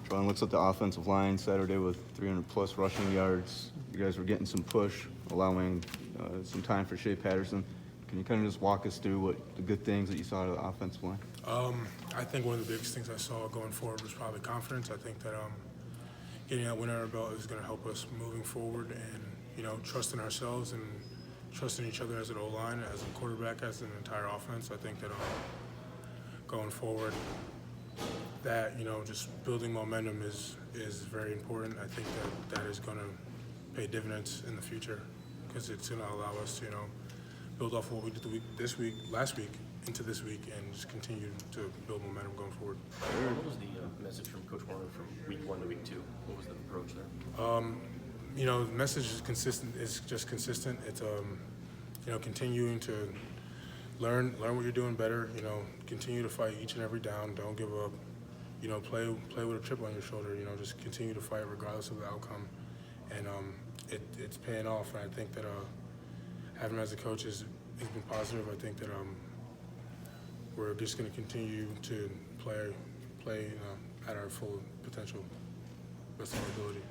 Juwann, looks at the offensive line Saturday with 300-plus rushing yards. You guys were getting some push, allowing some time for Shea Patterson. Can you kind of just walk us through what the good things that you saw out of the offensive line? I think one of the biggest things I saw going forward was probably confidence. I think that getting that win under our belt is going to help us moving forward and, trusting ourselves and trusting each other as an O-line, as a quarterback, as an entire offense. I think that going forward, that, just building momentum is very important. I think that is going to pay dividends in the future because it's going to allow us to, build off what we did last week, into this week, and just continue to build momentum going forward. What was the message from Coach Warner from week 1 to week 2? What was the approach there? The message is consistent. It's just consistent. It's continuing to learn what you're doing better. Continue to fight each and every down. Don't give up. Play with a chip on your shoulder. Just continue to fight regardless of the outcome, and it's paying off. And I think that having him as a coach has been positive. I think that we're just going to continue to play at our full potential, best of our ability.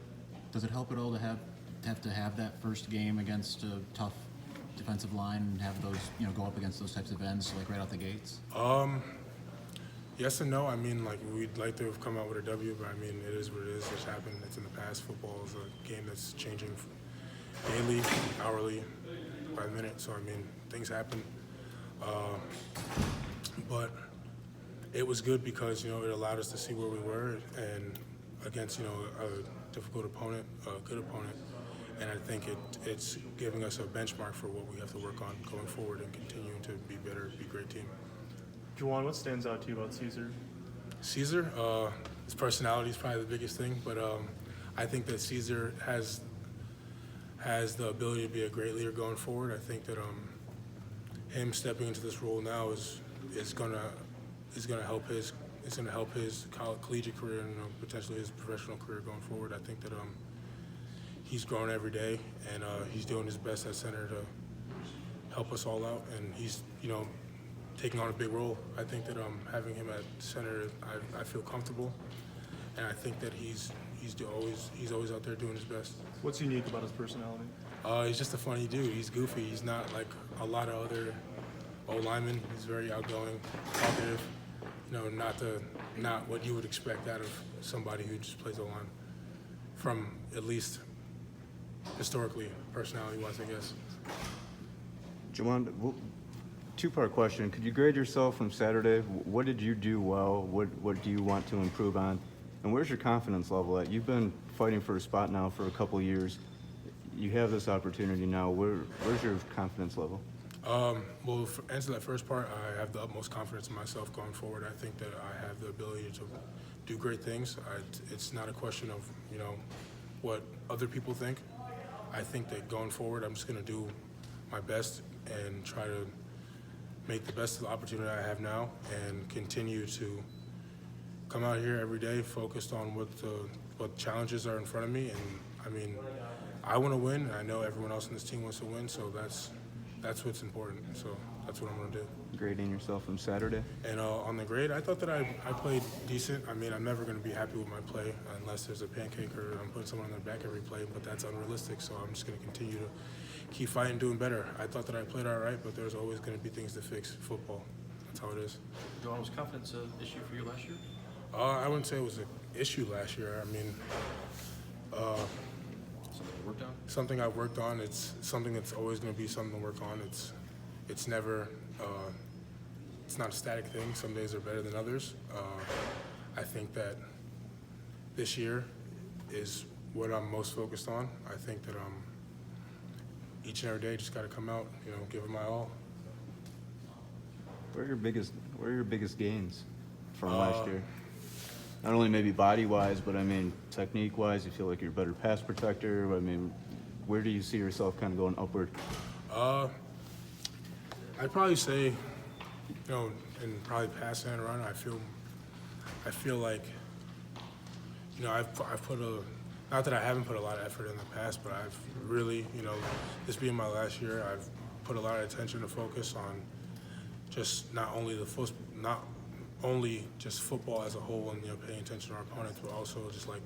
Does it help at all to have that first game against a tough defensive line and have those, go up against those types of ends, like right out the gates? Yes and no. I mean, we'd like to have come out with a W, but I mean, it is what it is. It's happened. It's in the past. Football is a game that's changing daily, hourly, by the minute. So, I mean, things happen. But it was good because, it allowed us to see where we were and against, a difficult opponent, a good opponent. And I think it's giving us a benchmark for what we have to work on going forward and continuing to be better, be a great team. Juwann, what stands out to you about Caesar? Caesar, his personality is probably the biggest thing, but I think that Caesar has the ability to be a great leader going forward. I think that him stepping into this role now is gonna help his collegiate career and potentially his professional career going forward. I think that he's grown every day and he's doing his best at center to help us all out, and he's taking on a big role. I think that having him at center, I feel comfortable, and I think that he's always out there doing his best. What's unique about his personality? He's just a funny dude. He's goofy. He's not like a lot of other O-linemen. He's very outgoing, talkative. Not what you would expect out of somebody who just plays O-line, from at least historically, personality-wise, I guess. Juwann, two-part question. Could you grade yourself from Saturday? What did you do well? What do you want to improve on? And where's your confidence level at? You've been fighting for a spot now for a couple of years. You have this opportunity now. Where's your confidence level? Well, to answer that first part, I have the utmost confidence in myself going forward. I think that I have the ability to do great things. It's not a question of, what other people think. I think that going forward, I'm just going to do my best and try to make the best of the opportunity I have now and continue to come out here every day focused on what challenges are in front of me. And, I mean, I want to win. I know everyone else in this team wants to win, so that's what's important. So that's what I'm going to do. Grading yourself from Saturday? And on the grade, I thought that I played decent. I mean, I'm never going to be happy with my play unless there's a pancake or I'm putting someone on their back every play, but that's unrealistic. So I'm just going to continue to keep fighting, doing better. I thought that I played all right, but there's always going to be things to fix. Football. That's how it is. Juwann, was confidence an issue for you last year? I wouldn't say it was an issue last year. I mean, Something you worked on? something I've worked on. It's something that's always going to be something to work on. It's never, it's not a static thing. Some days are better than others. I think that this year is what I'm most focused on. I think that each and every day just got to come out, give it my all. Where are your biggest gains from last year? Not only maybe body-wise, but I mean technique-wise. You feel like you're a better pass protector. I mean, where do you see yourself kind of going upward? I'd probably say, in probably pass and run, I feel like, I've put not that I haven't put a lot of effort in the past, but I've really, this being my last year, I've put a lot of attention to focus on just not only only just football as a whole and, you know, paying attention to our opponents, but also just like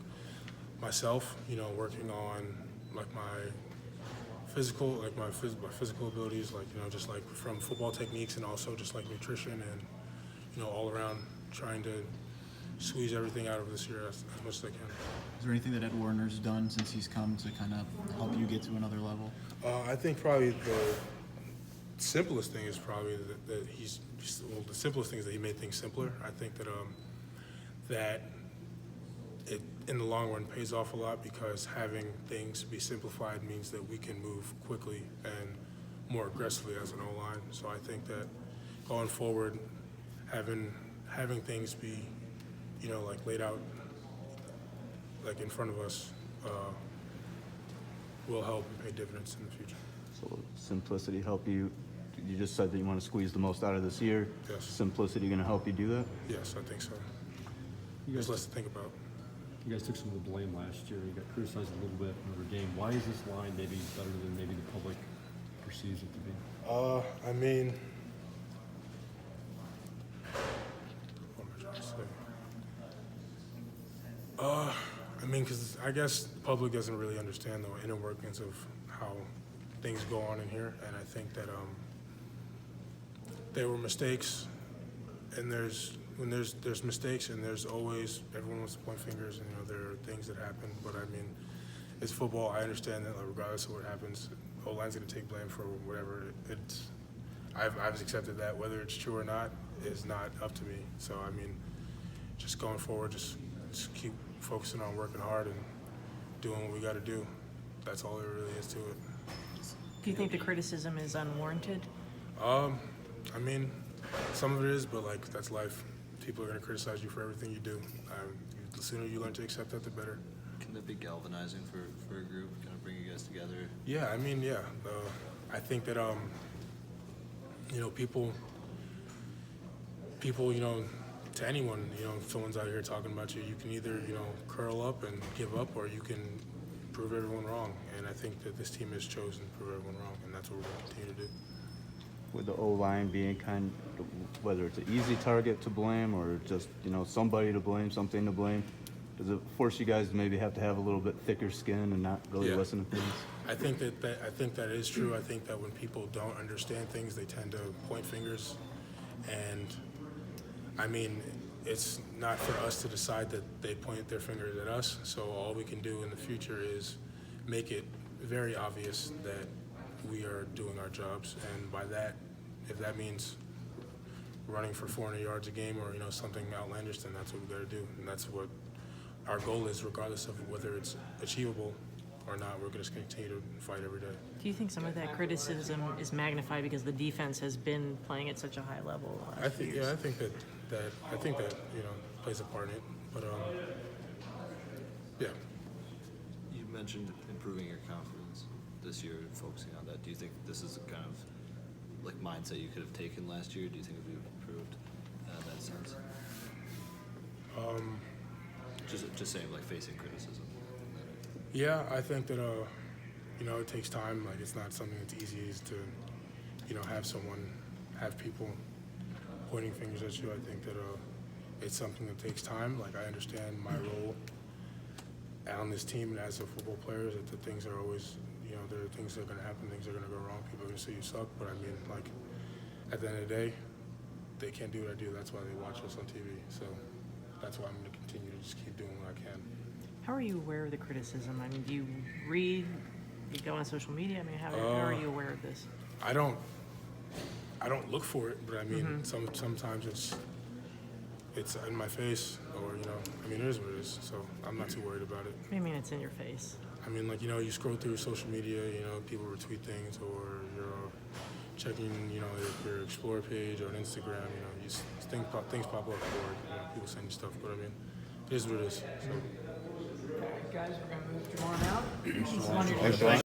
myself, you know, working on like my physical abilities, like, you know, just like from football techniques and also just like nutrition and, you know, all around trying to squeeze everything out of this year as much as I can. Is there anything that Ed Warner's done since he's come to kind of help you get to another level? I think probably the simplest thing is probably that the simplest thing is that he made things simpler. I think that that it in the long run pays off a lot because having things be simplified means that we can move quickly and more aggressively as an O-line. So I think that going forward, having things be, you know, like laid out like in front of us will help and pay dividends in the future. So simplicity help you? You just said that you want to squeeze the most out of this year. Yes. Simplicity going to help you do that? Yes, I think so. You There's guys, less to think about. you guys took some of the blame last year. You got criticized a little bit in Notre Dame. Why is this line maybe better than maybe the public perceives it to be? I mean, what am I trying to say? I mean, because I guess the public doesn't really understand the inner workings of how things go on in here, and I think that there were mistakes, and when there's mistakes, and there's always everyone wants to point fingers, and you know there are things that happen. But I mean, it's football. I understand that, like, regardless of what happens, O-line's going to take blame for whatever. I've accepted that. Whether it's true or not is not up to me. So I mean, just going forward, just keep focusing on working hard and doing what we got to do. That's all there really is to it. Do you think the criticism is unwarranted? I mean, some of it is, but like that's life. People are going to criticize you for everything you do. The sooner you learn to accept that, the better. Can that be galvanizing for a group, kind of bring you guys together? Yeah, I mean, yeah. I think that you know, people, you know, to anyone, you know, if someone's out here talking about you, you can either, you know, curl up and give up, or you can prove everyone wrong. And I think that this team has chosen to prove everyone wrong, and that's what we're going to continue to do. With the O-line being whether it's an easy target to blame or just, you know, somebody to blame, something to blame, does it force you guys to maybe have a little bit thicker skin and not really Yeah. listen to things? I think that is true. I think that when people don't understand things, they tend to point fingers, and I mean, it's not for us to decide that they point their fingers at us. So all we can do in the future is make it very obvious that we are doing our jobs, and by that, if that means running for 400 yards a game or, you know, something outlandish, then that's what we got to do, and that's what our goal is, regardless of whether it's achievable or not. We're going to continue to fight every day. Do you think some of that criticism is magnified because the defense has been playing at such a high level? I think that you know, plays a part in it, but yeah. You mentioned improving your confidence this year and focusing on that. Do you think this is a kind of like mindset you could have taken last year? Do you think it would have improved in that sense? Just saying, like facing criticism. Yeah, I think that you know, it takes time. Like, it's not something that's easy to, you know, have people pointing fingers at you. I think that it's something that takes time. Like, I understand my role on this team and as a football player, that the things are always, you know, there are things that are going to happen, things are going to go wrong. People are going to say you suck, but I mean, like, at the end of the day, they can't do what I do. That's why they watch us on TV. So that's why I'm going to continue to just keep doing what I can. How are you aware of the criticism? I mean, do you read, you go on social media? I mean, how are you aware of this? I don't look for it, but I mean, sometimes it's in my face, or, you know, I mean, it is what it is. So I'm not too worried about it. What do you mean it's in your face? I mean, like, you know, you scroll through social media, you know, people retweet things, or you're checking, you know, your Explore page or on Instagram, you know, things pop up, or, you know, people send you stuff. But I mean, it is what it is. So. Guys, we're going to move Juwann out. He's wonderful.